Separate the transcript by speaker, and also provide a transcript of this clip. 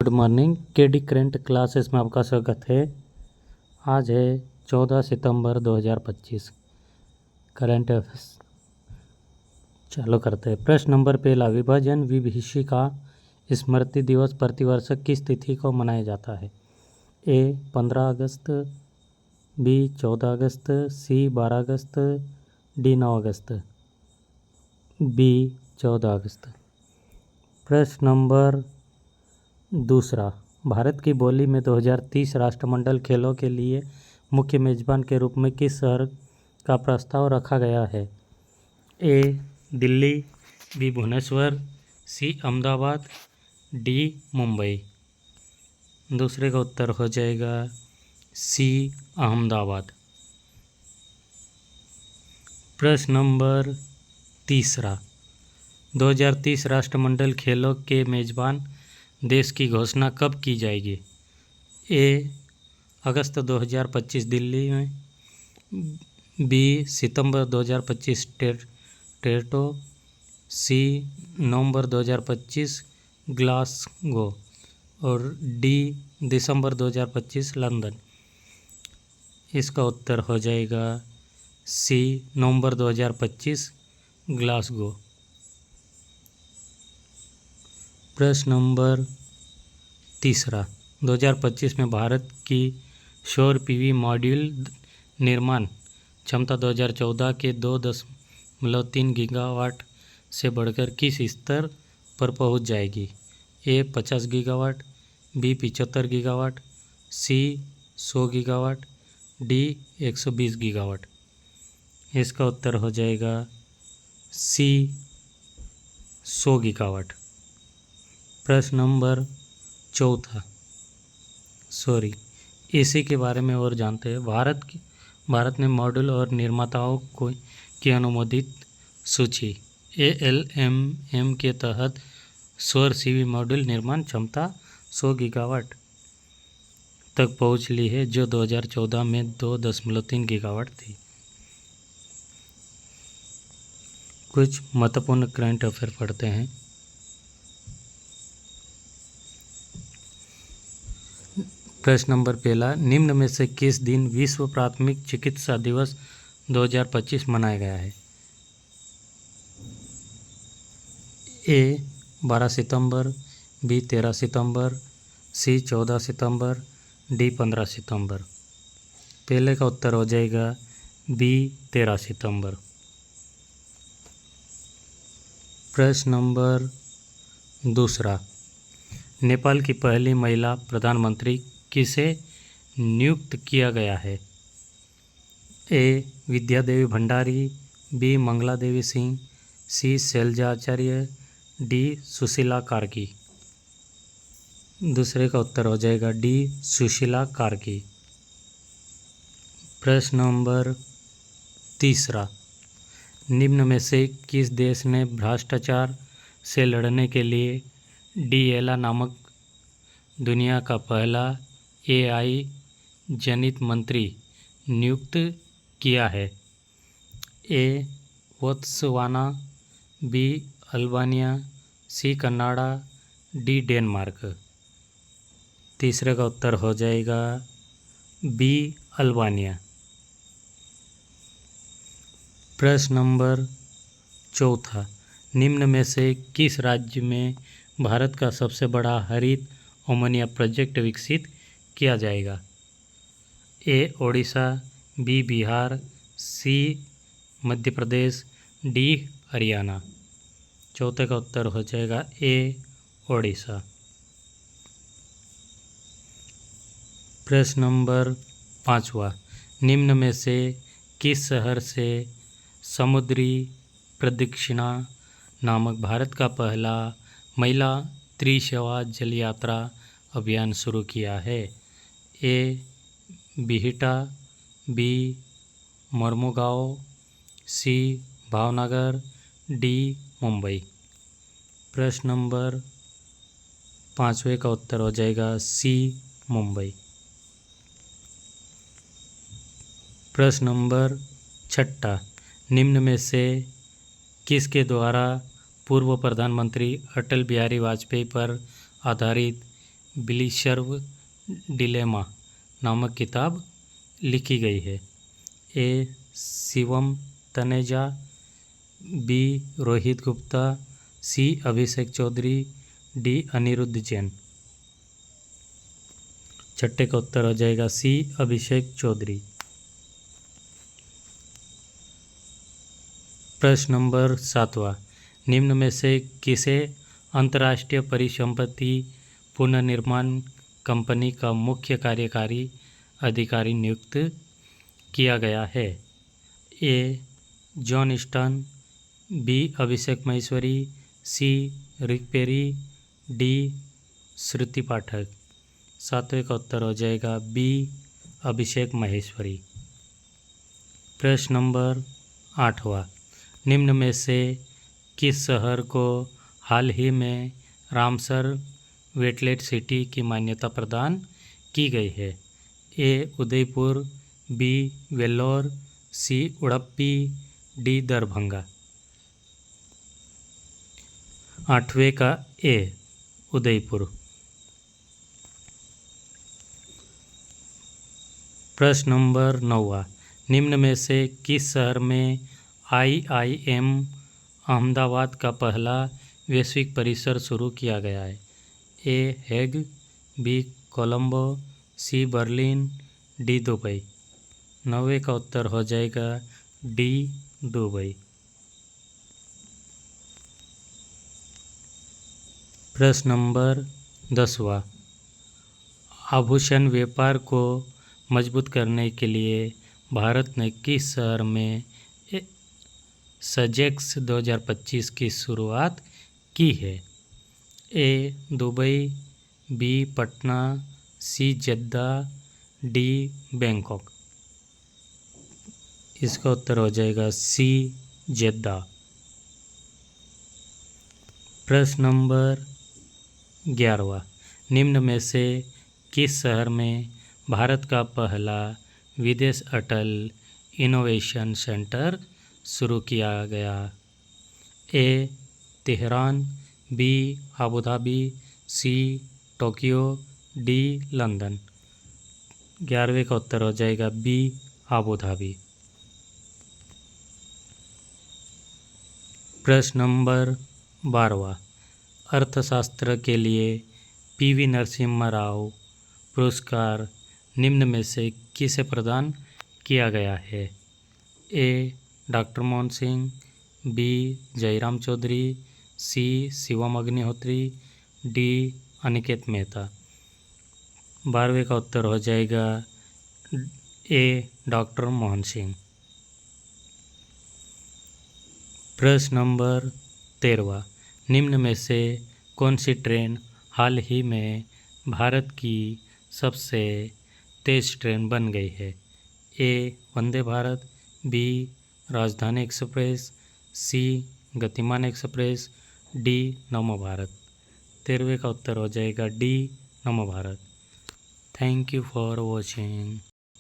Speaker 1: Good morning. KD current classes में आपका स्वागत है। आज है 14 सितंबर 2025। करंट अफेयर्स चालू करते हैं। प्रश्न नंबर पहला, विभाजन विभीषिका स्मृति दिवस प्रतिवर्ष किस तिथि को मनाया जाता है? ए 15 अगस्त, बी 14 अगस्त, सी 12 अगस्त, डी 9 अगस्त। बी 14 अगस्त। प्रश्न नंबर दूसरा, भारत की बोली में 2030 राष्ट्रमंडल खेलों के लिए मुख्य मेजबान के रूप में किस शहर का प्रस्ताव रखा गया है? ए दिल्ली, बी भुवनेश्वर, सी अहमदाबाद, डी मुंबई। दूसरे का उत्तर हो जाएगा सी अहमदाबाद। प्रश्न नंबर तीसरा, 2030 राष्ट्रमंडल खेलों के मेजबान देश की घोषणा कब की जाएगी? ए अगस्त 2025 दिल्ली में, बी सितंबर 2025 टोरंटो, सी नवंबर 2025 ग्लासगो और डी दिसंबर 2025 लंदन। इसका उत्तर हो जाएगा सी नवंबर 2025 ग्लासगो। प्रश्न नंबर तीसरा, 2025 में भारत की सौर पीवी मॉड्यूल निर्माण क्षमता 2014 के 2.3 गीगावाट से बढ़कर किस स्तर पर पहुंच जाएगी? ए 50 गीगावाट, बी 75 गीगावाट, सी 100 गीगावाट, डी 120 गीगावाट। इसका उत्तर हो जाएगा सी 100 गीगावाट। प्रश्न नंबर चौथा, इसी के बारे में और जानते हैं। भारत ने मॉड्यूल और निर्माताओं की अनुमोदित सूची ALMM के तहत सौर सीवी मॉड्यूल निर्माण क्षमता 100 गीगावाट तक पहुंच ली है, जो 2014 में 2.3 गीगावाट थी। कुछ महत्वपूर्ण करंट अफेयर पढ़ते हैं। प्रश्न नंबर पहला, निम्न में से किस दिन विश्व प्राथमिक चिकित्सा दिवस 2025 मनाया गया है? ए 12 सितंबर, बी 13 सितंबर, सी 14 सितंबर, डी 15 सितंबर। पहले का उत्तर हो जाएगा बी 13 सितंबर। प्रश्न नंबर दूसरा, नेपाल की पहली महिला प्रधानमंत्री किसे नियुक्त किया गया है? ए विद्या देवी भंडारी, बी मंगला देवी सिंह, सी शैलजा आचार्य, डी सुशीला कार्की। दूसरे का उत्तर हो जाएगा डी सुशीला कार्की। प्रश्न नंबर तीसरा, निम्न में से किस देश ने भ्रष्टाचार से लड़ने के लिए DELA नामक दुनिया का पहला AI जनित मंत्री नियुक्त किया है? A Botswana, B Albania, C Canada, D Denmark. तीसरे का उत्तर हो जाएगा बी अल्बानिया। प्रश्न नंबर चौथा, निम्न में से किस राज्य में भारत का सबसे बड़ा हरित अमोनिया प्रोजेक्ट विकसित किया जाएगा? ए ओडिशा, बी बिहार, सी मध्य प्रदेश, डी हरियाणा। चौथे का उत्तर हो जाएगा ए ओडिशा। प्रश्न नंबर पाँचवा, निम्न में से किस शहर से समुद्री प्रदक्षिणा नामक भारत का पहला महिला त्रिशेवा जल यात्रा अभियान शुरू किया है? ए बिहिटा, बी मर्मुगांव, सी भावनगर, डी मुंबई। प्रश्न नंबर पाँचवें का उत्तर हो जाएगा सी मुंबई। प्रश्न नंबर छठा, निम्न में से किसके द्वारा पूर्व प्रधानमंत्री अटल बिहारी वाजपेयी पर आधारित बिलीशर्व डिलेमा नामक किताब लिखी गई है? ए. शिवम तनेजा, बी. रोहित गुप्ता, सी. अभिषेक चौधरी, डी. अनिरुद्ध जैन। छठे का उत्तर हो जाएगा सी. अभिषेक चौधरी। प्रश्न नंबर 7वां, निम्न में से किसे अंतर्राष्ट्रीय परिसंपत्ति पुनर्निर्माण कंपनी का मुख्य कार्यकारी अधिकारी नियुक्त किया गया है? A. John Stern, B. Abhishek Maheshwari, C. Rick Perry, D. Shruti Pathak. 7वें का उत्तर हो जाएगा बी. अभिषेक महेश्वरी। प्रश्न नंबर 8वां, निम्न में से किस शहर को हाल ही में रामसर वेटलैंड सिटी की मान्यता प्रदान की गई है? ए. उदयपुर, बी. वेल्लोर, सी. उडुपी, डी. दरभंगा। 8वें का ए. उदयपुर। प्रश्न नंबर 9वां, निम्न में से किस शहर में IIM अहमदाबाद का पहला वैश्विक परिसर शुरू किया गया है? A. Hague, B. Colombo, C. Berlin, D. Dubai. 9वें का उत्तर हो जाएगा डी. दुबई। प्रश्न नंबर 10वां, आभूषण व्यापार को मजबूत करने के लिए भारत ने किस शहर में सजेक्स 2025 की शुरुआत की है? A. Dubai, B. Patna, C. Jeddah, D. Bangkok. इसका उत्तर हो जाएगा सी. जेद्दा। प्रश्न नंबर 11वां, निम्न में से किस शहर में भारत का पहला विदेश अटल इनोवेशन सेंटर शुरू किया गया? A. Tehran, B. Abu Dhabi, C. Tokyo, D. London. 11वें का उत्तर हो जाएगा बी. Abu Dhabi. प्रश्न नंबर 12वां, अर्थशास्त्र के लिए PV नरसिम्हा राव पुरस्कार निम्न में से किसे प्रदान किया गया है? A. Doctor Mohan Singh, B. Jayram Chaudhary, C. Shivam Agnihotri, D. Aniket Mehta. 12वें का उत्तर हो जाएगा ए. डॉक्टर मोहन सिंह। प्रश्न नंबर 13वां, निम्न में से कौन सी ट्रेन हाल ही में भारत की सबसे तेज़ ट्रेन बन गई है? ए. वंदे भारत, बी. राजधानी एक्सप्रेस, सी. गतिमान एक्सप्रेस, डी. नमो भारत। 13वें का उत्तर हो जाएगा D. NaMo Bharat. Thank you for watching.